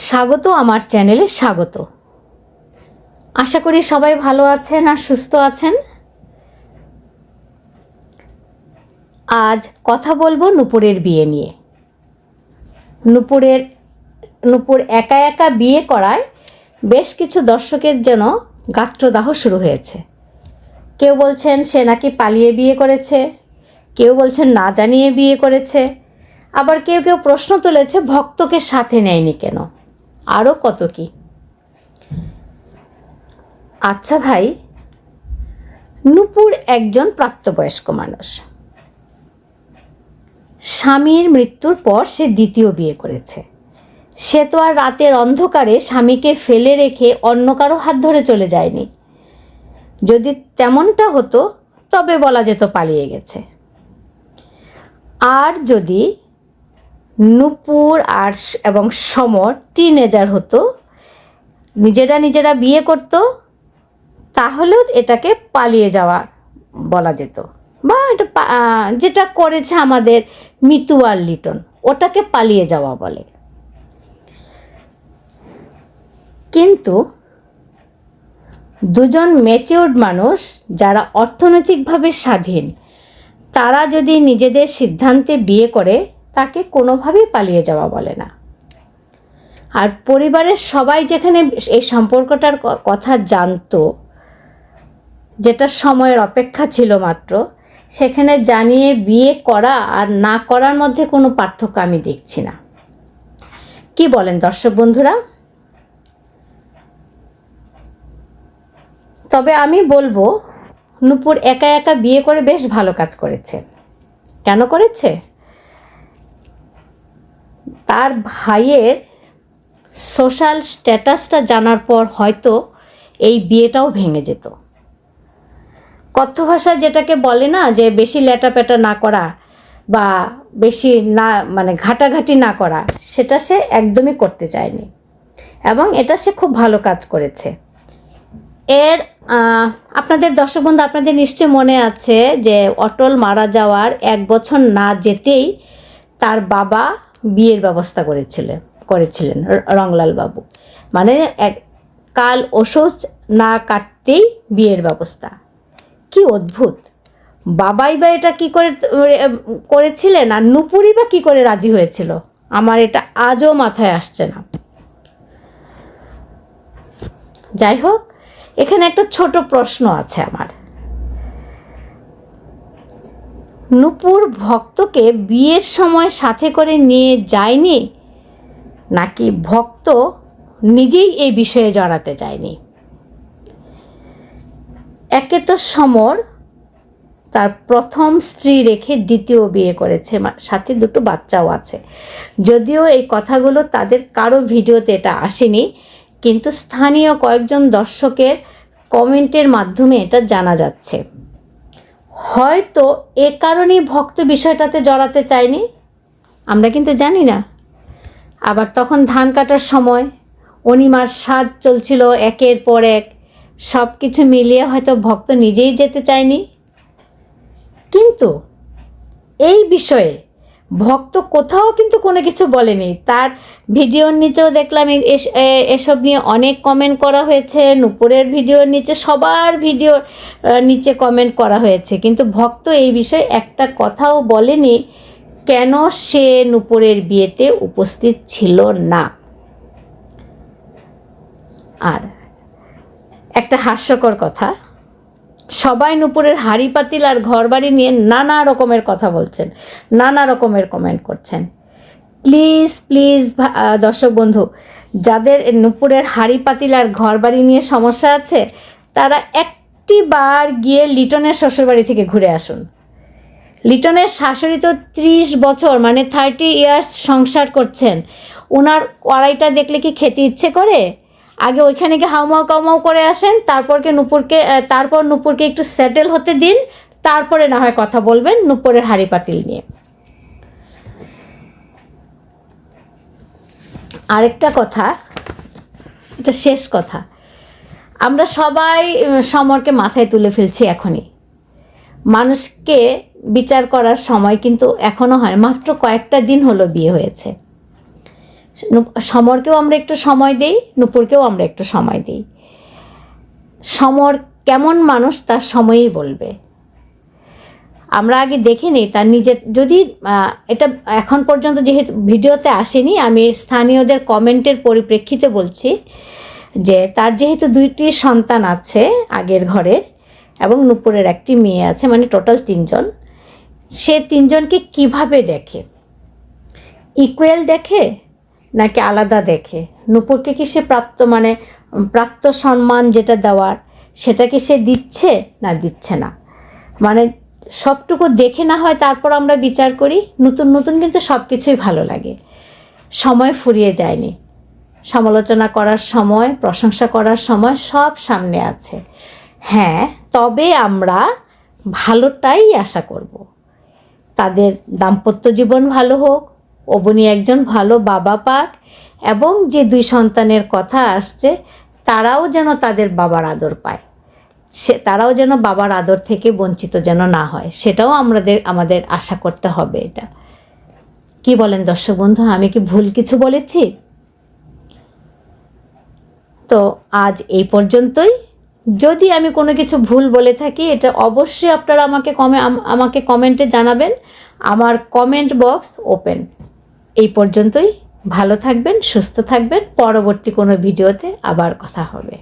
স্বাগত আমার চ্যানেলে স্বাগত। আশা করি সবাই ভালো আছেন আর সুস্থ আছেন। আজ কথা বলবো নূপুরের বিয়ে নিয়ে। নূপুর একা একা বিয়ে করায় বেশ কিছু দর্শকের যেন গাত্রদাহ শুরু হয়েছে। কেউ বলছেন সে নাকি পালিয়ে বিয়ে করেছে, কেউ বলছেন না জানিয়ে বিয়ে করেছে, আবার কেউ কেউ প্রশ্ন তুলেছে ভক্তকে সাথে নেয়নি কেন, আরও কত কি। আচ্ছা ভাই, নূপুর একজন প্রাপ্তবয়স্ক মানুষ। স্বামীর মৃত্যুর পর সে দ্বিতীয় বিয়ে করেছে। সে তো আর রাতের অন্ধকারে স্বামীকে ফেলে রেখে অন্য কারো হাত ধরে চলে যায়নি। যদি তেমনটা হতো তবে বলা যেত পালিয়ে গেছে। আর যদি নূপুর এবং সমর টিনেজার হতো, নিজেরা বিয়ে করত, তাহলেও এটাকে পালিয়ে যাওয়া বলা যেত, বা এটা যেটা করেছে আমাদের মিতু আর লিটন, ওটাকে পালিয়ে যাওয়া বলে। কিন্তু দুজন ম্যাচিউরড মানুষ যারা অর্থনৈতিকভাবে স্বাধীন, তারা যদি নিজেদের সিদ্ধান্তে বিয়ে করে, তাকে কোনোভাবেই পালিয়ে যাওয়া বলে না। আর পরিবারের সবাই যেখানে এই সম্পর্কটার কথা জানতো, যেটা সময়ের অপেক্ষা ছিল মাত্র, সেখানে জানিয়ে বিয়ে করা আর না করার মধ্যে কোনো পার্থক্য আমি দেখছি না। কি বলেন দর্শক বন্ধুরা? তবে আমি বলবো, নূপুর একা একা বিয়ে করে বেশ ভালো কাজ করেছে। কেন করেছে? তার ভাইয়ের সোশ্যাল স্ট্যাটাসটা জানার পর হয়তো এই বিয়েটাও ভেঙে যেত। কথ্য ভাষা যেটাকে বলে না, যে বেশি ল্যাটাপ্যাটা না করা বা বেশি না ঘাটাঘাটি না করা, সেটা সে একদমই করতে চায়নি, এবং এটা সে খুব ভালো কাজ করেছে। আপনাদের দর্শক বন্ধু, আপনাদের নিশ্চয় মনে আছে যে অটল মারা যাওয়ার 1 বছর না যেতেই তার বাবা বিয়ের ব্যবস্থা করেছিলেন রংলাল বাবু। কাল ওষুধ না কাটতেই বিয়ের ব্যবস্থা। কি অদ্ভুত! বাবাই বা এটা কী করে করেছিলেন, আর নূপুরই বা কী করে রাজি হয়েছিল? আমার এটা আজও মাথায় আসছে না। যাই হোক, এখানে একটা ছোট প্রশ্ন আছে আমার। নূপুর ভক্তকে বিয়ের সময় সাথে করে নিয়ে যায়নি, নাকি ভক্ত নিজেই এই বিষয়ে জড়াতে চায়নি? একে তো সমর তার প্রথম স্ত্রী রেখে দ্বিতীয় বিয়ে করেছে, সাথে 2টো বাচ্চাও আছে। যদিও এই কথাগুলো তাদের কারো ভিডিওতে এটা আসেনি, কিন্তু স্থানীয় কয়েকজন দর্শকের কমেন্টের মাধ্যমে এটা জানা যাচ্ছে। হয়তো এ কারণেই ভক্ত বিষয়টাতে জড়াতে চায়নি, আমরা কিন্তু জানি না। আবার তখন ধান কাটার সময় অনিমার সাজ চলছিল একের পর এক, সব কিছু মিলিয়ে হয়তো ভক্ত নিজেই যেতে চায়নি। কিন্তু এই বিষয়ে ভক্ত কোথাও কিন্তু কোনো কিছু বলেনি। তার ভিডিওর নিচেও দেখলাম এসব নিয়ে অনেক কমেন্ট করা হয়েছে। নূপুরের ভিডিওর নিচে, সবার ভিডিওর নিচে কমেন্ট করা হয়েছে, কিন্তু ভক্ত এই বিষয়ে একটা কথাও বলেনি কেন সে নূপুরের বিয়েতে উপস্থিত ছিল না। আর একটা হাস্যকর কথা, সবাই নূপুরের হাঁড়ি পাতিল আর ঘরবাড়ি নিয়ে নানা রকমের কথা বলছেন, নানা রকমের কমেন্ট করছেন। প্লিজ দর্শক বন্ধু, যাদের নূপুরের হাঁড়ি পাতিল আর ঘরবাড়ি নিয়ে সমস্যা আছে, তারা একটি বার গিয়ে লিটনের শ্বশুরবাড়ি থেকে ঘুরে আসুন। লিটনের শাশুড়ি তো 30 বছর 30 ইয়ার্স সংসার করছেন। ওনার কড়াইটা দেখলে কি খেতে ইচ্ছে করে? আগে ওইখানে গিয়ে হাউমাউ কাউমাউ করে আসেন, তারপর নূপুরকে একটু সেটেল হতে দিন, তারপরে না হয় কথা বলবেন নূপুরের হাঁড়ি পাতিল নিয়ে। আরেকটা কথা, এটা শেষ কথা, আমরা সবাই সমরকে মাথায় তুলে ফেলছি এখনই। মানুষকে বিচার করার সময় কিন্তু এখনও হয়, মাত্র কয়েকটা দিন হলো বিয়ে হয়েছে। সমরকেও আমরা একটু সময় দেই, নূপুরকেও আমরা একটু সময় দিই। সমর কেমন মানুষ তার সময়ই বলবে। আমরা আগে দেখে নিই তার নিজের, যদি এটা এখন পর্যন্ত যেহেতু ভিডিওতে আসেনি, আমি স্থানীয়দের কমেন্টের পরিপ্রেক্ষিতে বলছি যে তার যেহেতু 2টি সন্তান আছে আগের ঘরের, এবং নূপুরের একটি মেয়ে আছে, মানে টোটাল 3 জন। সে 3 জনকে কিভাবে দেখে? ইকুয়াল দেখে নাকি আলাদা দেখে? নূপুরকে কি সে প্রাপ্ত সম্মান যেটা দেওয়ার সেটা কি সে দিচ্ছে না দিচ্ছে না? মানে সবটুকু দেখে না হয় তারপর আমরা বিচার করি। নতুন নতুন কিন্তু সব কিছুই ভালো লাগে, সময় ফুরিয়ে যায়নি। সমালোচনা করার সময়, প্রশংসা করার সময় সব সামনে আছে। হ্যাঁ, তবে আমরা ভালোটাই আশা করব। তাদের দাম্পত্য জীবন ভালো হোক, অবনী একজন ভালো বাবা পাক, এবং যে 2 সন্তানের কথা আসছে তারাও যেন তাদের বাবার আদর পায়, তারাও যেন বাবার আদর থেকে বঞ্চিত যেন না হয়, সেটাও আমাদের আশা করতে হবে। এটা কি বলেন দর্শক বন্ধু? আমি কি ভুল কিছু বলেছি? তো আজ এই পর্যন্তই। যদি আমি কোনো কিছু ভুল বলে থাকি, এটা অবশ্যই আপনারা আমাকে কমেন্টে জানাবেন। আমার কমেন্ট বক্স ওপেন। এই পর্যন্তই। ভালো থাকবেন, সুস্থ থাকবেন। পরবর্তী কোনো ভিডিওতে আবার কথা হবে।